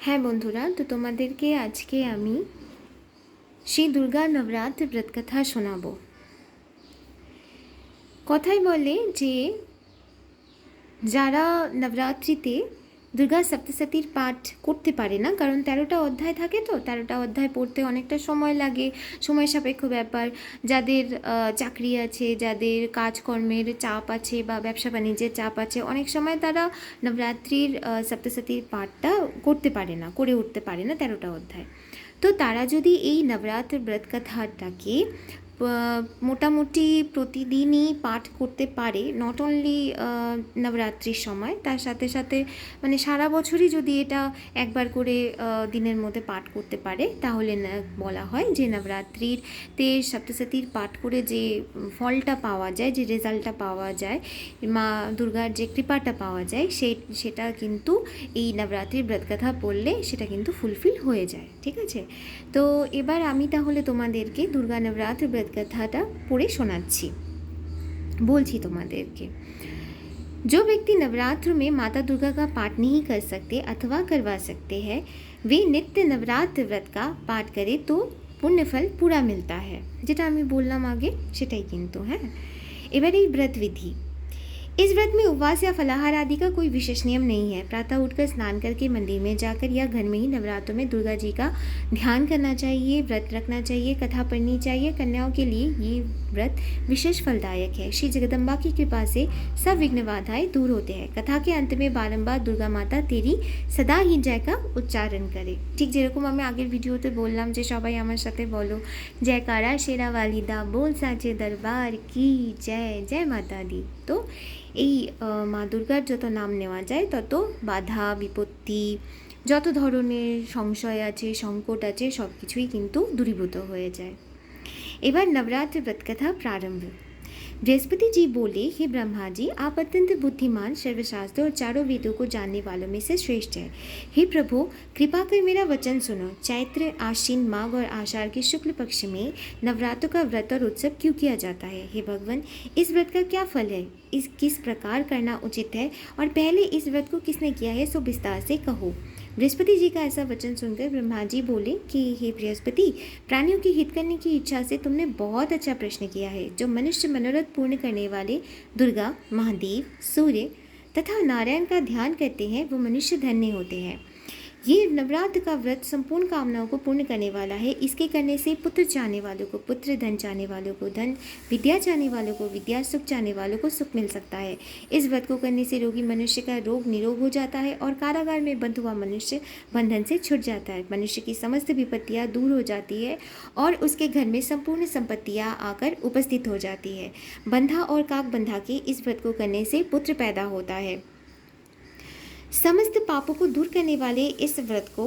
হ্যাঁ বন্ধুরা, তো তোমাদেরকে আজকে আমি শ্রী দুর্গা নবরাত্রি ব্রতকথা শোনাবো। কথাই বলে যে যারা নবরাত্রিতে দুর্গা সপ্তশতীর পাঠ করতে পারে না, কারণ 13টা অধ্যায় থাকে, তো 13টা অধ্যায় পড়তে অনেকটা সময় লাগে, সময় সাপেক্ষ ব্যাপার। যাদের চাকরি আছে, যাদের কাজকর্মের চাপ আছে বা ব্যবসা বাণিজ্যের চাপ আছে, অনেক সময় তারা নবরাত্রির সপ্তশতীর পাঠটা করে উঠতে পারে না 13টা অধ্যায়। তো তারা যদি এই নবরাত্রি ব্রতকথাটাকে মোটামুটি প্রতিদিনই পাঠ করতে পারে, নট অনলি নবরাত্রির সময়, তার সাথে সাথে মানে সারা বছরই যদি এটা একবার করে দিনের মধ্যে পাঠ করতে পারে, তাহলে বলা হয় যে নবরাত্রিতে সপ্তশতীর পাঠ করে যে ফলটা পাওয়া যায়, যে রেজাল্টটা পাওয়া যায়, মা দুর্গার যে কৃপাটা পাওয়া যায়, সেটা কিন্তু এই নবরাত্রির ব্রতকথা পড়লে সেটা কিন্তু ফুলফিল হয়ে যায়। ঠিক আছে, তো এবার আমি তাহলে তোমাদেরকে দুর্গা নবরাত্রি ব্রতকথাটা পড়ে শোনাচ্ছি, बोलती तुम्हादेरके। जो व्यक्ति नवरात्र में माता दुर्गा का पाठ नहीं कर सकते अथवा करवा सकते हैं, वे नित्य नवरात्र व्रत का पाठ करें तो पुण्यफल पूरा मिलता है। যেটা আমি বললাম আগে সেটাই কিন্তু। হ্যাঁ, এবার এই ব্রত বিধি। इस व्रत में उपवास या फलाहार आदि का कोई विशेष नियम नहीं है। प्रातः उठकर स्नान करके मंदिर में जाकर या घर में ही नवरात्रों में दुर्गा जी का ध्यान करना चाहिए, व्रत रखना चाहिए, कथा पढ़नी चाहिए। कन्याओं के लिए ये व्रत विशेष फलदायक है। श्री जगदम्बा की कृपा से सब विघ्न बाधाएं दूर होते हैं। कथा के अंत में बारंबार दुर्गा माता तेरी सदा ही जय का उच्चारण करे। ठीक যেরকম আমি আগের ভিডিওতে বললাম যে সবাই আমার সাথে বলো জয়কারা শেরা ওয়ালিদা बोल साचे दरबार की जय, जय माता दी। তো এই মা দুর্গার যত নাম নেওয়া যায় তত বাধা বিপত্তি, যত ধরনের সংশয় আছে, সংকট আছে, সব কিছুই কিন্তু দূরীভূত হয়ে যায়। এবার নবরাত্রি ব্রতকথা প্রারম্ভ। बृहस्पति जी बोले, हे ब्रह्मा जी, आप अत्यंत बुद्धिमान, सर्वशास्त्र और चारों वेदों को जानने वालों में से श्रेष्ठ है। हे प्रभु, कृपा कर मेरा वचन सुनो। चैत्र, आश्विन, माघ और आषाढ़ के शुक्ल पक्ष में नवरात्रों का व्रत और उत्सव क्यों किया जाता है? हे भगवान, इस व्रत का क्या फल है? इस किस प्रकार करना उचित है और पहले इस व्रत को किसने किया है, सो विस्तार से कहो। बृहस्पति जी का ऐसा वचन सुनकर ब्रह्मा जी बोले कि हे बृहस्पति, प्राणियों की हित करने की इच्छा से तुमने बहुत अच्छा प्रश्न किया है। जो मनुष्य मनोरथ पूर्ण करने वाले दुर्गा, महादेव, सूर्य तथा नारायण का ध्यान करते हैं, वो मनुष्य धन्य होते हैं। ये नवरात्र का व्रत संपूर्ण कामनाओं को पूर्ण करने वाला है। इसके करने से पुत्र चाहने वालों को पुत्र, धन चाहने वालों को धन, विद्या चाहने वालों को विद्या, सुख चाहने वालों को सुख मिल सकता है। इस व्रत को करने से रोगी मनुष्य का रोग निरोग हो जाता है और कारागार में बंद हुआ मनुष्य बंधन से छूट जाता है। मनुष्य की समस्त विपत्तियाँ दूर हो जाती है और उसके घर में संपूर्ण संपत्तियाँ आकर उपस्थित हो जाती है। बंधा और काक बंधा के इस व्रत को करने से पुत्र पैदा होता है। समस्त पापों को दूर करने वाले इस व्रत को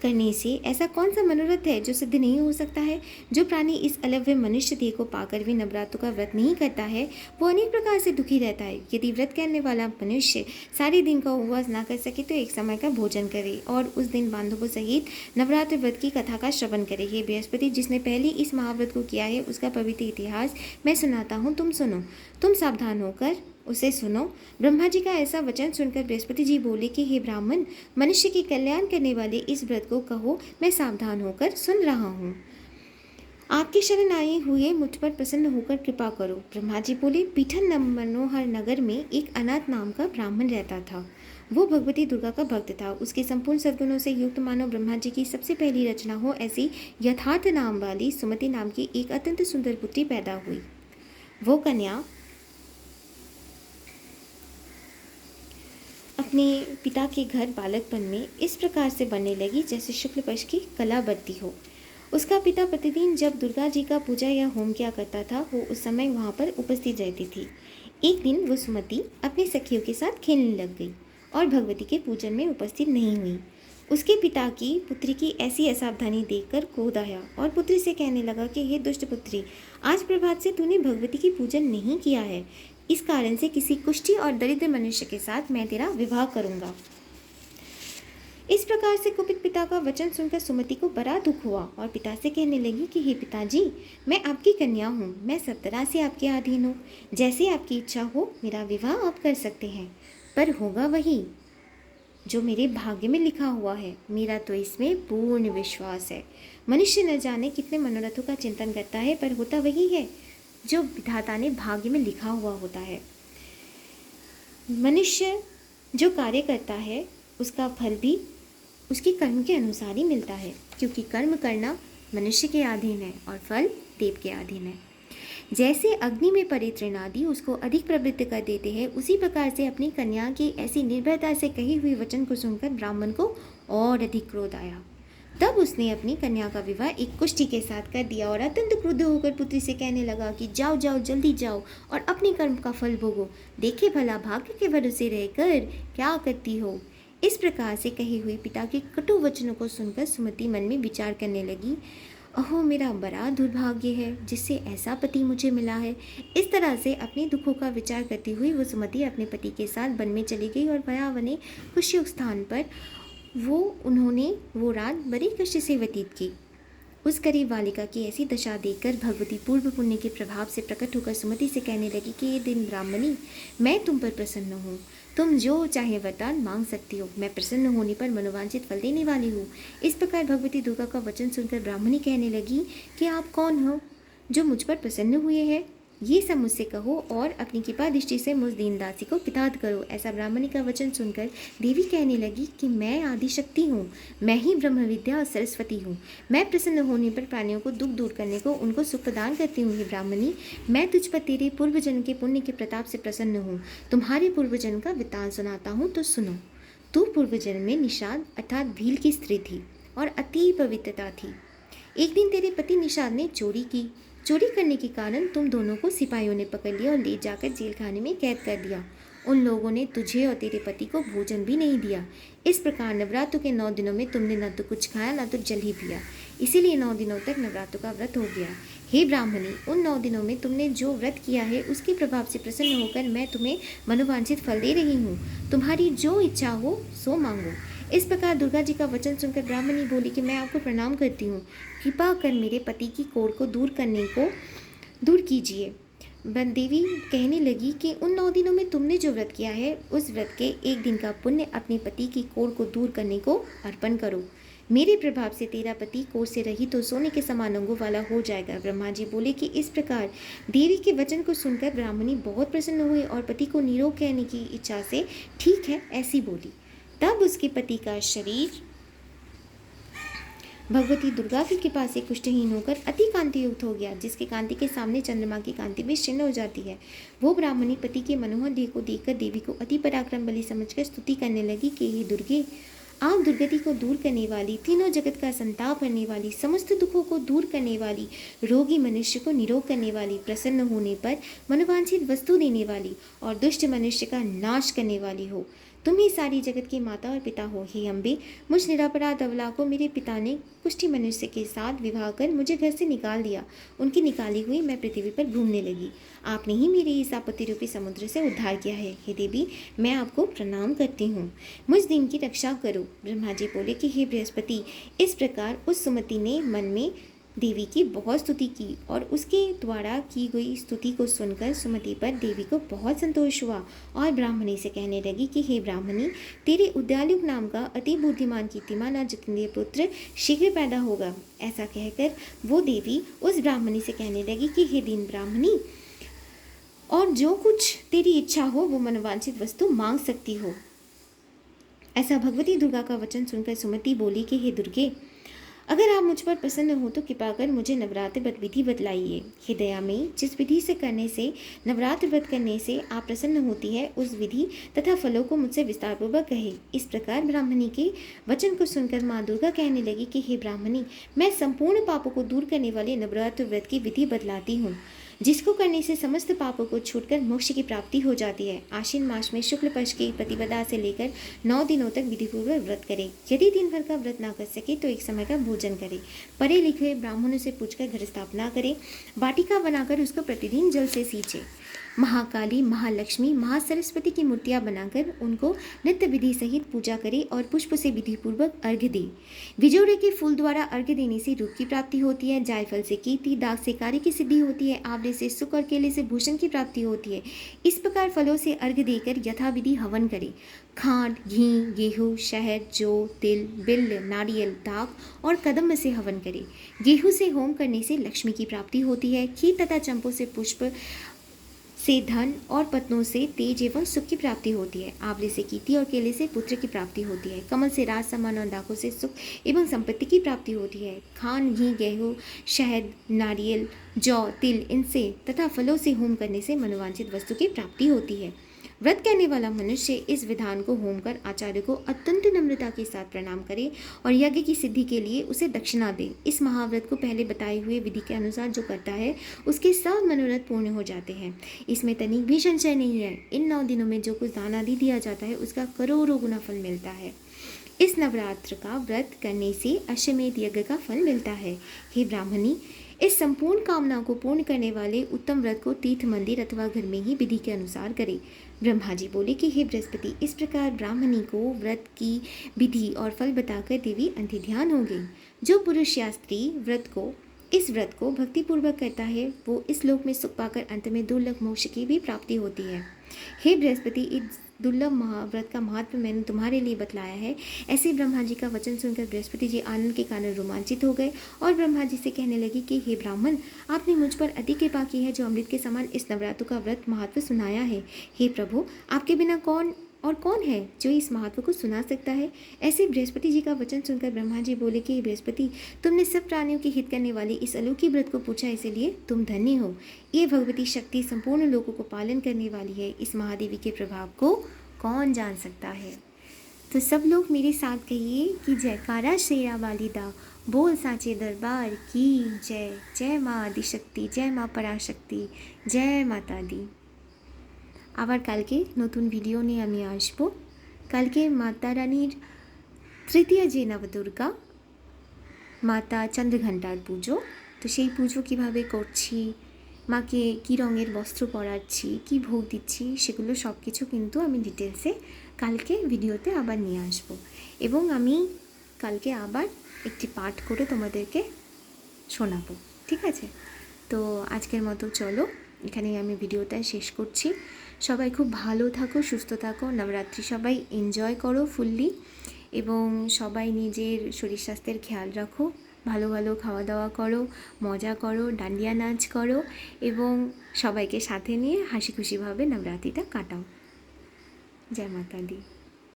करने से ऐसा कौन सा मनोरथ है जो सिद्ध नहीं हो सकता है? जो प्राणी इस अलव्य मनुष्य देह को पाकर भी नवरात्रों का व्रत नहीं करता है, वो अनेक प्रकार से दुखी रहता है। यदि व्रत करने वाला मनुष्य सारे दिन का उपवास ना कर सके तो एक समय का भोजन करे और उस दिन बांधवों सहित नवरात्र व्रत की कथा का श्रवण करे। हे बृहस्पति, जिसने पहले इस महाव्रत को किया है उसका पवित्र इतिहास मैं सुनाता हूँ, तुम सुनो। तुम सावधान होकर उसे सुनो। ब्रह्मा जी का ऐसा वचन सुनकर बृहस्पति जी बोले कि हे ब्राह्मण, मनुष्य के कल्याण करने वाले इस व्रत को कहो, मैं सावधान होकर सुन रहा हूँ। आपके शरण आए हुए मुझ पर प्रसन्न होकर कृपा करो। ब्रह्मा जी बोले, पीठन मनोहर नगर में एक अनाथ नाम का ब्राह्मण रहता था। वो भगवती दुर्गा का भक्त था। उसके संपूर्ण सद्गुणों से युक्त मानो ब्रह्मा जी की सबसे पहली रचना हो ऐसी यथार्थ नाम वाली सुमति नाम की एक अत्यंत सुंदर पुत्री पैदा हुई। वो कन्या अपने पिता के घर बालकपन में इस प्रकार से बनने लगी जैसे शुक्ल पक्ष की कला बढ़ती हो। उसका पिता प्रतिदिन जब दुर्गा जी का पूजा या होम किया करता था, वो उस समय वहाँ पर उपस्थित रहती थी। एक दिन वो सुमति अपने सखियों के साथ खेलने लग गई और भगवती के पूजन में उपस्थित नहीं हुई। उसके पिता की पुत्री की ऐसी असावधानी देखकर क्रोध आया और पुत्री से कहने लगा कि हे दुष्ट पुत्री, आज प्रभात से तूने भगवती की पूजन नहीं किया है। इस कारण से किसी कुष्ठी और दरिद्र मनुष्य के साथ मैं तेरा विवाह करूंगा। इस प्रकार से कुपित पिता का वचन सुनकर सुमति को बड़ा दुख हुआ और पिता से कहने लगी कि हे पिताजी, मैं आपकी कन्या हूँ, मैं सब तरह से आपके अधीन हूँ। जैसे आपकी इच्छा हो मेरा विवाह आप कर सकते हैं, पर होगा वही जो मेरे भाग्य में लिखा हुआ है, मेरा तो इसमें पूर्ण विश्वास है। मनुष्य न जाने कितने मनोरथों का चिंतन करता है, पर होता वही है जो विधाता ने भाग्य में लिखा हुआ होता है। मनुष्य जो कार्य करता है उसका फल भी उसके कर्म के अनुसार ही मिलता है, क्योंकि कर्म करना मनुष्य के अधीन है और फल देव के अधीन है। जैसे अग्नि में पड़े तृणादि उसको अधिक प्रवृत्त कर देते हैं, उसी प्रकार से अपनी कन्या की ऐसी निर्भयता से कही हुई वचन को सुनकर ब्राह्मण को और अधिक क्रोध आया। तब उसने अपनी कन्या का विवाह एक कुष्ठी के साथ कर दिया और अत्यंत क्रुद्ध होकर पुत्री से कहने लगा कि जाओ जाओ, जल्दी जाओ और अपने कर्म का फल भोगो। देखे भला भाग्य के भरोसे रहकर क्या करती हो। इस प्रकार से कही हुई पिता के कटु वचनों को सुनकर सुमति मन में विचार करने लगी, अहो मेरा बड़ा दुर्भाग्य है जिससे ऐसा पति मुझे मिला है। इस तरह से अपने दुखों का विचार करती हुई वो सुमति अपने पति के साथ वन में चली गई और भयावने खुशियों स्थान पर उन्होंने वो रात बड़ी कष्ट से व्यतीत की। उस गरीब बालिका की ऐसी दशा देखकर भगवती पूर्व पुण्य के प्रभाव से प्रकट होकर सुमति से कहने लगी कि ये दिन ब्राह्मणी, मैं तुम पर प्रसन्न हूँ। तुम जो चाहे वरदान मांग सकती हो, मैं प्रसन्न होने पर मनोवांछित फल देने वाली हूँ। इस प्रकार भगवती दुर्गा का वचन सुनकर ब्राह्मणी कहने लगी कि आप कौन हो जो मुझ पर प्रसन्न हुए हैं। ये सब मुझसे कहो और अपनी कृपा दृष्टि से मुझ दीनदासी को पिताद करो। ऐसा ब्राह्मणी का वचन सुनकर देवी कहने लगी कि मैं आदिशक्ति हूँ, मैं ही ब्रह्म विद्या और सरस्वती हूँ। मैं प्रसन्न होने पर प्राणियों को दुख दूर करने को उनको सुख प्रदान करती हूँ। हे ब्राह्मणी, मैं तुझ पर तेरे पूर्वजन्म के पुण्य के प्रताप से प्रसन्न हूँ। तुम्हारे पूर्वजन्म का वृत्तांत सुनाता हूँ तो सुनो। तू पूर्वजन्म में निषाद अर्थात भील की स्त्री थी और अति पवित्रता थी। एक दिन तेरे पति निषाद ने चोरी की। चोरी करने के कारण तुम दोनों को सिपाहियों ने पकड़ लिया और ले जाकर जेल खाने में कैद कर दिया। उन लोगों ने तुझे और तेरे पति को भोजन भी नहीं दिया। इस प्रकार नवरात्रों के 9 दिनों में तुमने न तो कुछ खाया न तो जल ही पिया, इसीलिए 9 दिनों तक नवरात्रों का व्रत हो गया। हे ब्राह्मणी, उन 9 दिनों में तुमने जो व्रत किया है उसके प्रभाव से प्रसन्न होकर मैं तुम्हें मनोवांछित फल दे रही हूँ। तुम्हारी जो इच्छा हो सो मांगो। इस प्रकार दुर्गा जी का वचन सुनकर ब्राह्मणी बोली कि मैं आपको प्रणाम करती हूँ, कृपा कर मेरे पति की कोढ़ को दूर कीजिए। देवी कहने लगी कि उन 9 दिनों में तुमने जो व्रत किया है उस व्रत के एक दिन का पुण्य अपने पति की कोढ़ को दूर करने को अर्पण करो। मेरे प्रभाव से तेरा पति कोढ़ से रही तो सोने के समान अंगों वाला हो जाएगा। ब्रह्मा जी बोले कि इस प्रकार देवी के वचन को सुनकर ब्राह्मणी बहुत प्रसन्न हुई और पति को निरोग कहने की इच्छा से ठीक है ऐसी बोली। तब उसके पति का शरीर भगवती दुर्गा की कृपा से कुष्ठहीन होकर अति कांति युक्त हो गया, जिसकी कांति के सामने चंद्रमा की कांति भी क्षीण हो जाती है। वो ब्राह्मणी पति के मनोहर देह को देखकर देवी को अति पराक्रम बली समझकर स्तुति करने लगी कि हे दुर्गे, आप दुर्गति को दूर करने वाली, तीनों जगत का संताप करने वाली, समस्त दुखों को दूर करने वाली, रोगी मनुष्य को निरोग करने वाली, प्रसन्न होने पर मनोवांछित वस्तु देने वाली और दुष्ट मनुष्य का नाश करने वाली हो। तुम ही सारी जगत की माता और पिता हो। हे अम्बे, मुझ निरपराध अबला को मेरे पिता ने कुष्ठी मनुष्य के साथ विवाह कर मुझे घर से निकाल दिया। उनकी निकाली हुई मैं पृथ्वी पर घूमने लगी। आपने ही मेरे इस आपत्ति रूपी समुद्र से उद्धार किया है। हे देवी, मैं आपको प्रणाम करती हूँ, मुझ दिन की रक्षा करो। ब्रह्मा जी बोले कि हे बृहस्पति, इस प्रकार उस सुमति ने मन में देवी की बहुत स्तुति की और उसके द्वारा की गई स्तुति को सुनकर सुमति पर देवी को बहुत संतोष हुआ और ब्राह्मणी से कहने लगी कि हे ब्राह्मणी, तेरे उद्यालुक नाम का अति बुद्धिमान कीर्तिमान और जितेंद्रिय पुत्र शीघ्र पैदा होगा। ऐसा कहकर वो देवी उस ब्राह्मणी से कहने लगी कि हे दीन ब्राह्मणी, और जो कुछ तेरी इच्छा हो वो मनोवांछित वस्तु मांग सकती हो। ऐसा भगवती दुर्गा का वचन सुनकर सुमति बोली कि हे दुर्गे, अगर आप मुझ पर प्रसन्न हो तो कृपा कर मुझे नवरात्र व्रत विधि बतलाइए। हे दया में, जिस विधि से करने से नवरात्र व्रत करने से आप प्रसन्न होती है उस विधि तथा फलों को मुझसे विस्तारपूर्वक कहे। इस प्रकार ब्राह्मणी के वचन को सुनकर माँ दुर्गा कहने लगी कि हे ब्राह्मणी, मैं संपूर्ण पापों को दूर करने वाले नवरात्र व्रत की विधि बतलाती हूँ, जिसको करने से समस्त पापों को छूटकर मोक्ष की प्राप्ति हो जाती है। आश्विन मास में शुक्ल पक्ष की प्रतिपदा से लेकर 9 दिनों तक विधिपूर्वक व्रत करे। यदि दिन भर का व्रत ना कर सके तो एक समय का भोजन करे। पढ़े लिखे ब्राह्मणों से पूछकर घर स्थापना करे। वाटिका बनाकर उसको प्रतिदिन जल से सींचे। महाकाली, महालक्ष्मी, महासरस्वती की मूर्तियाँ बनाकर उनको नित्य विधि सहित पूजा करे और पुष्प से विधिपूर्वक अर्घ्य दे। बिजोड़े के फूल द्वारा अर्घ्य देने से रूप की प्राप्ति होती है, जायफल से कीर्ति, दाग से कार्य की सिद्धि होती है, आंवले से सुख और केले से भूषण की प्राप्ति होती है। इस प्रकार फलों से अर्घ्य देकर यथाविधि हवन करे। खांड, घी, गेहूँ, शहद, जौ, तिल, बिल्व, नारियल, दाग और कदम्ब से हवन करे। गेहूँ से होम करने से लक्ष्मी की प्राप्ति होती है। खीर तथा चंपों से पुष्प से धन और पत्नों से तेज एवं सुख की प्राप्ति होती है। आंवले से कीर्ति और केले से पुत्र की प्राप्ति होती है। कमल से राज सम्मान और दाखों से सुख एवं संपत्ति की प्राप्ति होती है। खान, घी, गेहूँ, शहद, नारियल, जौ, तिल इनसे तथा फलों से होम करने से मनोवांछित वस्तु की प्राप्ति होती है। व्रत करने वाला मनुष्य इस विधान को होम कर आचार्य को अत्यंत नम्रता के साथ प्रणाम करे और यज्ञ की सिद्धि के लिए उसे दक्षिणा दे। इस महाव्रत को पहले बताए हुए विधि के अनुसार जो करता है उसके सब मनोरथ पूर्ण हो जाते हैं। इसमें तनिक भी संशय नहीं है। इन 9 दिनों में जो कुछ दान आदि दिया जाता है उसका करोड़ों गुना फल मिलता है। इस नवरात्र का व्रत करने से अश्वमेध यज्ञ का फल मिलता है। हे ब्राह्मणी, इस संपूर्ण कामना को पूर्ण करने वाले उत्तम व्रत को तीर्थ मंदिर अथवा घर में ही विधि के अनुसार करें। ब्रह्मा जी बोले कि हे बृहस्पति, इस प्रकार ब्राह्मणी को व्रत की विधि और फल बताकर देवी अंतर्ध्यान हो गई। जो पुरुष या स्त्री इस व्रत को भक्तिपूर्वक करता है वो इस लोक में सुख पाकर अंत में दुर्लभ मोक्ष की भी प्राप्ति होती है। हे बृहस्पति, इस दुर्लभ महाव्रत का महत्व मैंने तुम्हारे लिए बतलाया है। ऐसे ब्रह्मा जी का वचन सुनकर बृहस्पति जी आनंद के कारण रोमांचित हो गए और ब्रह्मा जी से कहने लगे कि हे ब्राह्मण, आपने मुझ पर अति कृपा की है जो अमृत के समान इस नवरात्र का व्रत महत्व सुनाया है। हे प्रभु, आपके बिना कौन है जो इस महत्व को सुना सकता है। ऐसे बृहस्पति जी का वचन सुनकर ब्रह्मा जी बोले कि बृहस्पति, तुमने सब प्राणियों के हित करने वाले इस अलौकिक व्रत को पूछा, इसलिए तुम धन्य हो। ये भगवती शक्ति संपूर्ण लोगों को पालन करने वाली है। इस महादेवी के प्रभाव को कौन जान सकता है। तो सब लोग मेरे साथ कहिए कि जयकारा शेरा वाली दा, बोल साचे दरबार की जय। जय माँ आदिशक्ति, जय माँ पराशक्ति, जय माता दी। আবার কালকে নতুন ভিডিও নিয়ে আমি আসব। কালকে মাতা রানীর তৃতীয় যে নবদুর্গা মাতা চন্দ্রঘণ্টার পুজো, তো সেই পুজো কিভাবে করছি, মাকে কী রঙের বস্ত্র পরাচ্ছি, কী ভোগ দিচ্ছি, সেগুলো সব কিছু কিন্তু আমি ডিটেলসে কালকে ভিডিওতে আবার নিয়ে আসব। এবং আমি কালকে আবার একটি পাঠ করে তোমাদেরকে শোনাবো, ঠিক আছে? তো আজকের মতো চলো, এখানেই আমি ভিডিওটা শেষ করছি। সবাই খুব ভালো থাকো, সুস্থ থাকো, নবরাত্রি সবাই এনজয় করো ফুললি এবং সবাই নিজের শরীর স্বাস্থ্যের খেয়াল রাখো, ভালো ভালো খাওয়া দাওয়া করো, মজা করো, ডান্ডিয়া নাচ করো এবং সবাইকে সাথে নিয়ে হাসি খুশিভাবে নবরাত্রিটা কাটাও। জয় মাতা দি।